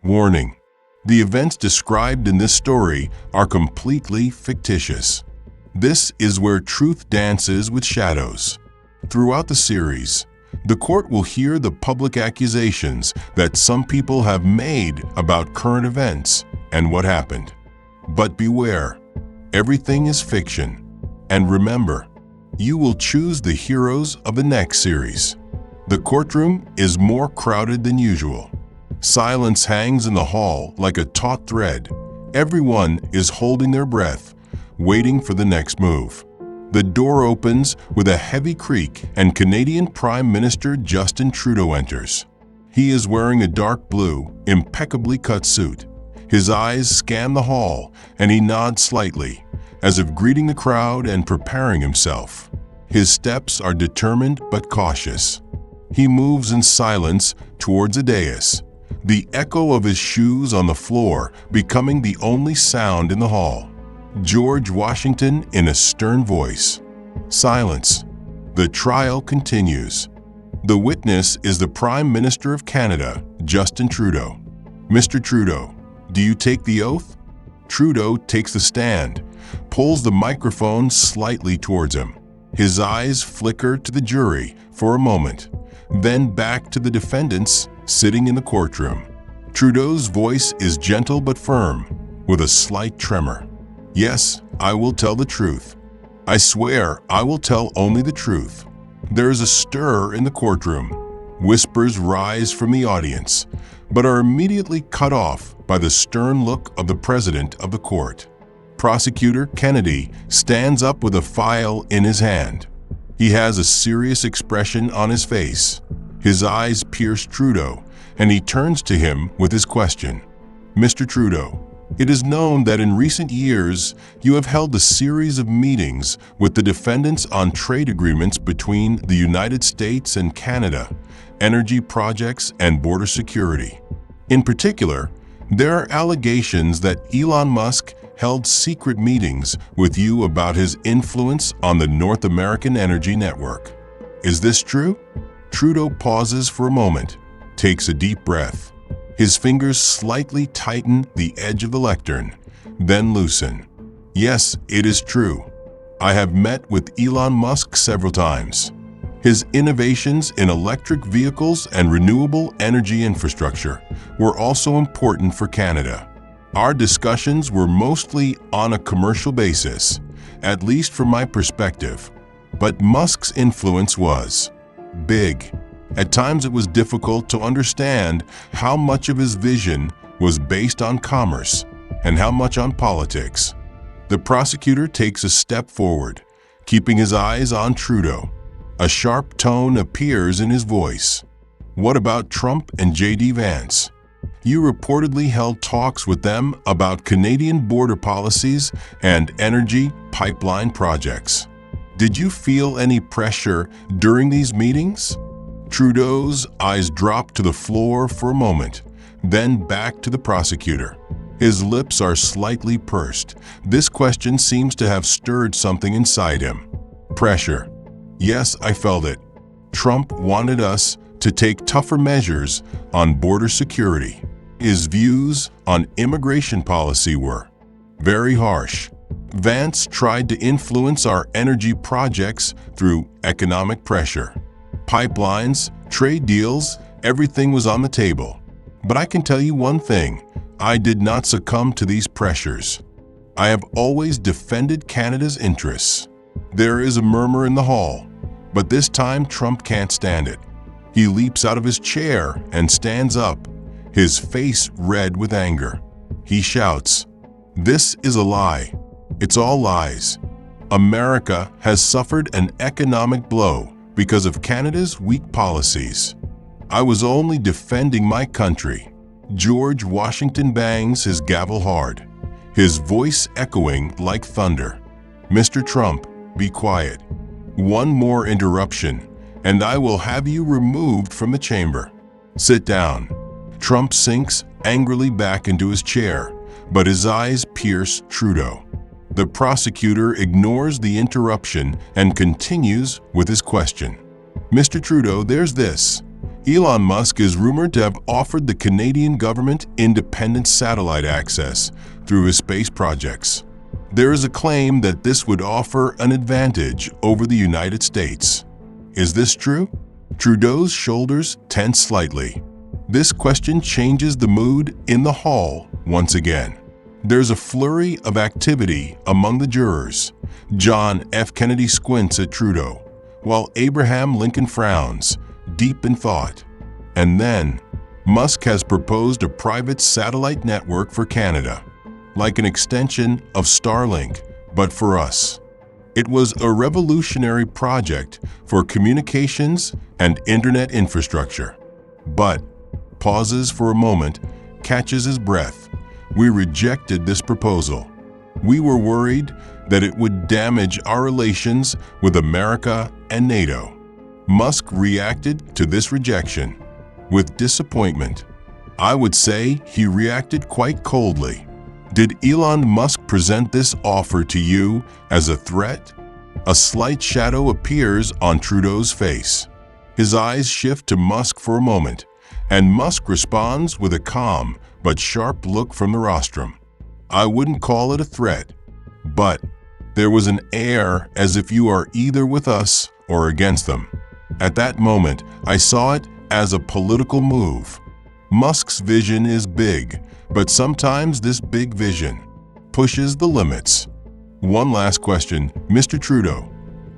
Warning: the events described in this story are completely fictitious. This is where truth dances with shadows. Throughout the series, the court will hear the public accusations that some people have made about current events and what happened. But beware, everything is fiction. And remember, you will choose the heroes of the next series. The courtroom is more crowded than usual. Silence hangs in the hall like a taut thread. Everyone is holding their breath, waiting for the next move. The door opens with a heavy creak and Canadian Prime Minister Justin Trudeau enters. He is wearing a dark blue, impeccably cut suit. His eyes scan the hall and he nods slightly, as if greeting the crowd and preparing himself. His steps are determined but cautious. He moves in silence towards a dais, the echo of his shoes on the floor becoming the only sound in the hall. George Washington in a stern voice. Silence. The trial continues. The witness is the Prime Minister of Canada, Justin Trudeau. Mr. Trudeau, do you take the oath? Trudeau takes the stand, pulls the microphone slightly towards him. His eyes flicker to the jury for a moment, then back to the defendants sitting in the courtroom. Trudeau's voice is gentle but firm, with a slight tremor. Yes, I will tell the truth. I swear I will tell only the truth. There is a stir in the courtroom. Whispers rise from the audience, but are immediately cut off by the stern look of the president of the court. Prosecutor Kennedy stands up with a file in his hand. He has a serious expression on his face. His eyes pierce Trudeau, and he turns to him with his question. Mr. Trudeau, it is known that in recent years you have held a series of meetings with the defendants on trade agreements between the United States and Canada, energy projects, and border security. In particular, there are allegations that Elon Musk held secret meetings with you about his influence on the North American energy network. Is this true? Trudeau pauses for a moment, takes a deep breath. His fingers slightly tighten the edge of the lectern, then loosen. Yes, it is true. I have met with Elon Musk several times. His innovations in electric vehicles and renewable energy infrastructure were also important for Canada. Our discussions were mostly on a commercial basis, at least from my perspective. But Musk's influence was big. At times it was difficult to understand how much of his vision was based on commerce and how much on politics. The prosecutor takes a step forward, keeping his eyes on Trudeau. A sharp tone appears in his voice. What about Trump and JD Vance? You reportedly held talks with them about Canadian border policies and energy pipeline projects. Did you feel any pressure during these meetings? Trudeau's eyes drop to the floor for a moment, then back to the prosecutor. His lips are slightly pursed. This question seems to have stirred something inside him. Pressure. Yes, I felt it. Trump wanted us to take tougher measures on border security. His views on immigration policy were very harsh. Vance tried to influence our energy projects through economic pressure. Pipelines, trade deals, everything was on the table. But I can tell you one thing, I did not succumb to these pressures. I have always defended Canada's interests. There is a murmur in the hall, but this time Trump can't stand it. He leaps out of his chair and stands up, his face red with anger. He shouts, "This is a lie. It's all lies. America has suffered an economic blow because of Canada's weak policies. I was only defending my country." George Washington bangs his gavel hard, his voice echoing like thunder. Mr. Trump, be quiet. One more interruption, and I will have you removed from the chamber. Sit down. Trump sinks angrily back into his chair, but his eyes pierce Trudeau. The prosecutor ignores the interruption and continues with his question. Mr. Trudeau, there's this. Elon Musk is rumored to have offered the Canadian government independent satellite access through his space projects. There is a claim that this would offer an advantage over the United States. Is this true? Trudeau's shoulders tense slightly. This question changes the mood in the hall once again. There's a flurry of activity among the jurors. John F. Kennedy squints at Trudeau, while Abraham Lincoln frowns, deep in thought. And then, Musk has proposed a private satellite network for Canada, like an extension of Starlink, but for us. It was a revolutionary project for communications and internet infrastructure. But, pauses for a moment, catches his breath. We rejected this proposal. We were worried that it would damage our relations with America and NATO. Musk reacted to this rejection with disappointment. I would say he reacted quite coldly. Did Elon Musk present this offer to you as a threat? A slight shadow appears on Trudeau's face. His eyes shift to Musk for a moment, and Musk responds with a calm but sharp look from the rostrum. I wouldn't call it a threat, but there was an air as if you are either with us or against them. At that moment, I saw it as a political move. Musk's vision is big, but sometimes this big vision pushes the limits. One last question, Mr. Trudeau.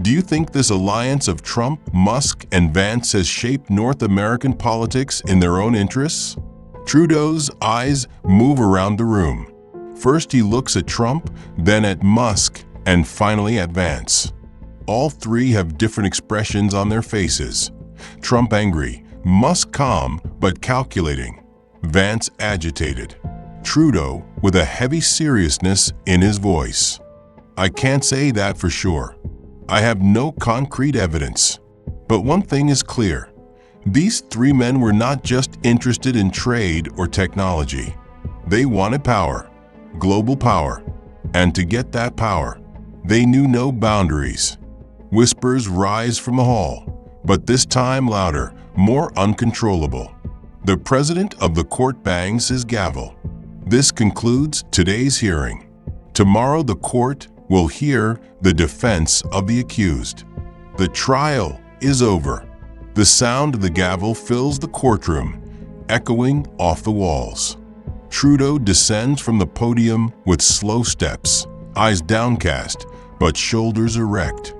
Do you think this alliance of Trump, Musk, and Vance has shaped North American politics in their own interests? Trudeau's eyes move around the room. First he looks at Trump, then at Musk, and finally at Vance. All three have different expressions on their faces. Trump angry, Musk calm but calculating, Vance agitated, Trudeau with a heavy seriousness in his voice. I can't say that for sure. I have no concrete evidence. But one thing is clear. These three men were not just interested in trade or technology. They wanted power, global power. And to get that power, they knew no boundaries. Whispers rise from the hall, but this time louder, more uncontrollable. The president of the court bangs his gavel. This concludes today's hearing. Tomorrow the court will hear the defense of the accused. The trial is over. The sound of the gavel fills the courtroom, echoing off the walls. Trudeau descends from the podium with slow steps, eyes downcast, but shoulders erect.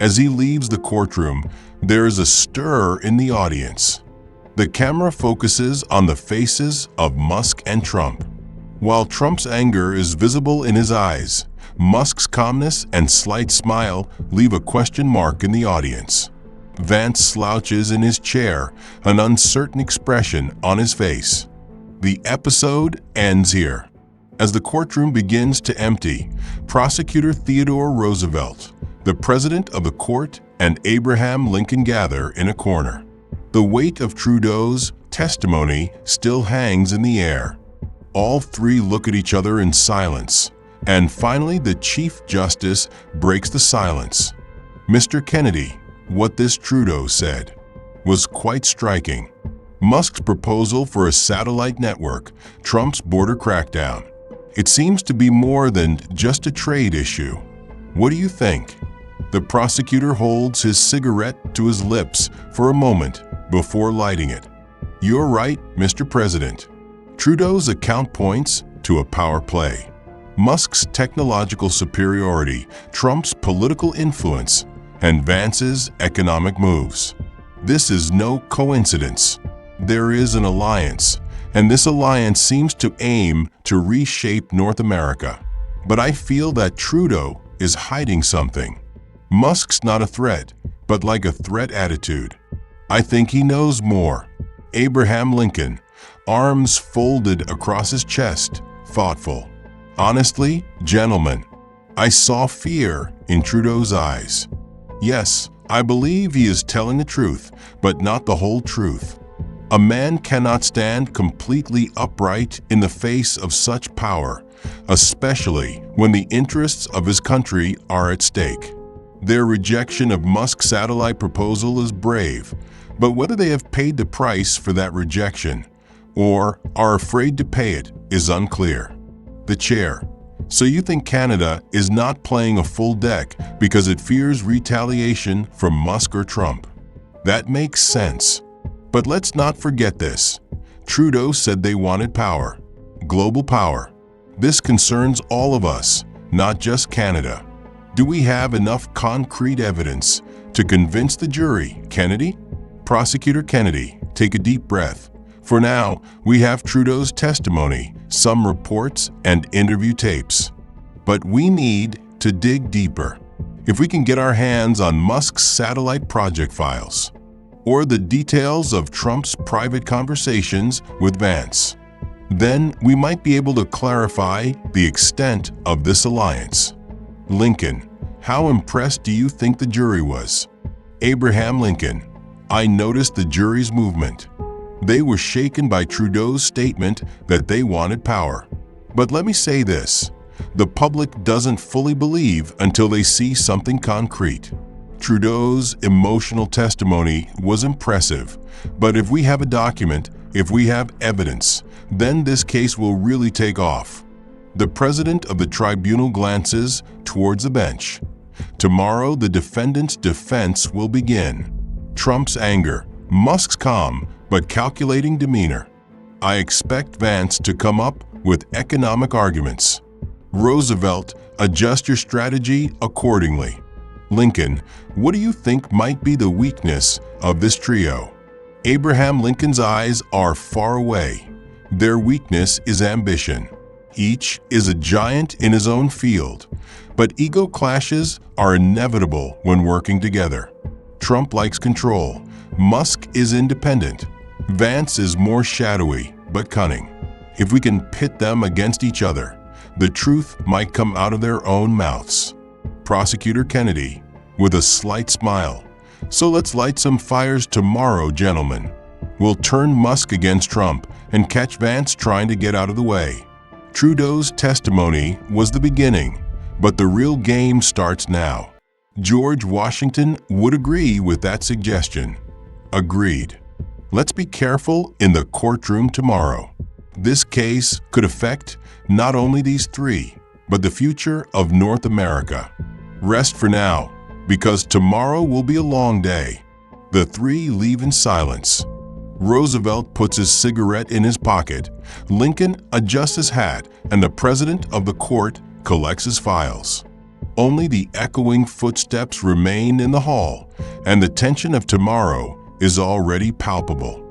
As he leaves the courtroom, there is a stir in the audience. The camera focuses on the faces of Musk and Trump. While Trump's anger is visible in his eyes, Musk's calmness and slight smile leave a question mark in the audience. Vance slouches in his chair, an uncertain expression on his face. The episode ends here. As the courtroom begins to empty, Prosecutor Theodore Roosevelt, the president of the court, and Abraham Lincoln gather in a corner. The weight of Trudeau's testimony still hangs in the air. All three look at each other in silence, and finally the Chief Justice breaks the silence. Mr. Kennedy, what this Trudeau said was quite striking. Musk's proposal for a satellite network, Trump's border crackdown. It seems to be more than just a trade issue. What do you think? The prosecutor holds his cigarette to his lips for a moment before lighting it. You're right, Mr. President. Trudeau's account points to a power play. Musk's technological superiority, Trump's political influence, and Vance's economic moves. This is no coincidence. There is an alliance, and this alliance seems to aim to reshape North America. But I feel that Trudeau is hiding something. Musk's not a threat, but like a threat attitude. I think he knows more. Abraham Lincoln, arms folded across his chest, thoughtful. Honestly, gentlemen, I saw fear in Trudeau's eyes. Yes, I believe he is telling the truth, but not the whole truth. A man cannot stand completely upright in the face of such power, especially when the interests of his country are at stake. Their rejection of Musk's satellite proposal is brave, But whether they have paid the price for that rejection or are afraid to pay it is unclear. The chair. So you think Canada is not playing a full deck because it fears retaliation from Musk or Trump? That makes sense. But let's not forget this. Trudeau said they wanted power. Global power. This concerns all of us, not just Canada. Do we have enough concrete evidence to convince the jury, Kennedy? Prosecutor Kennedy, take a deep breath. For now, we have Trudeau's testimony, some reports, and interview tapes. But we need to dig deeper. If we can get our hands on Musk's satellite project files, or the details of Trump's private conversations with Vance, then we might be able to clarify the extent of this alliance. Lincoln, how impressed do you think the jury was? Abraham Lincoln, I noticed the jury's movement. They were shaken by Trudeau's statement that they wanted power. But let me say this, the public doesn't fully believe until they see something concrete. Trudeau's emotional testimony was impressive, but if we have a document, if we have evidence, then this case will really take off. The president of the tribunal glances towards the bench. Tomorrow, the defendant's defense will begin. Trump's anger, Musk's calm but calculating demeanor. I expect Vance to come up with economic arguments. Roosevelt, adjust your strategy accordingly. Lincoln, what do you think might be the weakness of this trio? Abraham Lincoln's eyes are far away. Their weakness is ambition. Each is a giant in his own field, but ego clashes are inevitable when working together. Trump likes control. Musk is independent. Vance is more shadowy but cunning. If we can pit them against each other, the truth might come out of their own mouths. Prosecutor Kennedy, with a slight smile. So let's light some fires tomorrow, gentlemen. We'll turn Musk against Trump and catch Vance trying to get out of the way. Trudeau's testimony was the beginning, but the real game starts now. George Washington would agree with that suggestion. Agreed. Let's be careful in the courtroom tomorrow. This case could affect not only these three, but the future of North America. Rest for now, because tomorrow will be a long day. The three leave in silence. Roosevelt puts his cigarette in his pocket, Lincoln adjusts his hat, and the president of the court collects his files. Only the echoing footsteps remain in the hall, and the tension of tomorrow is already palpable.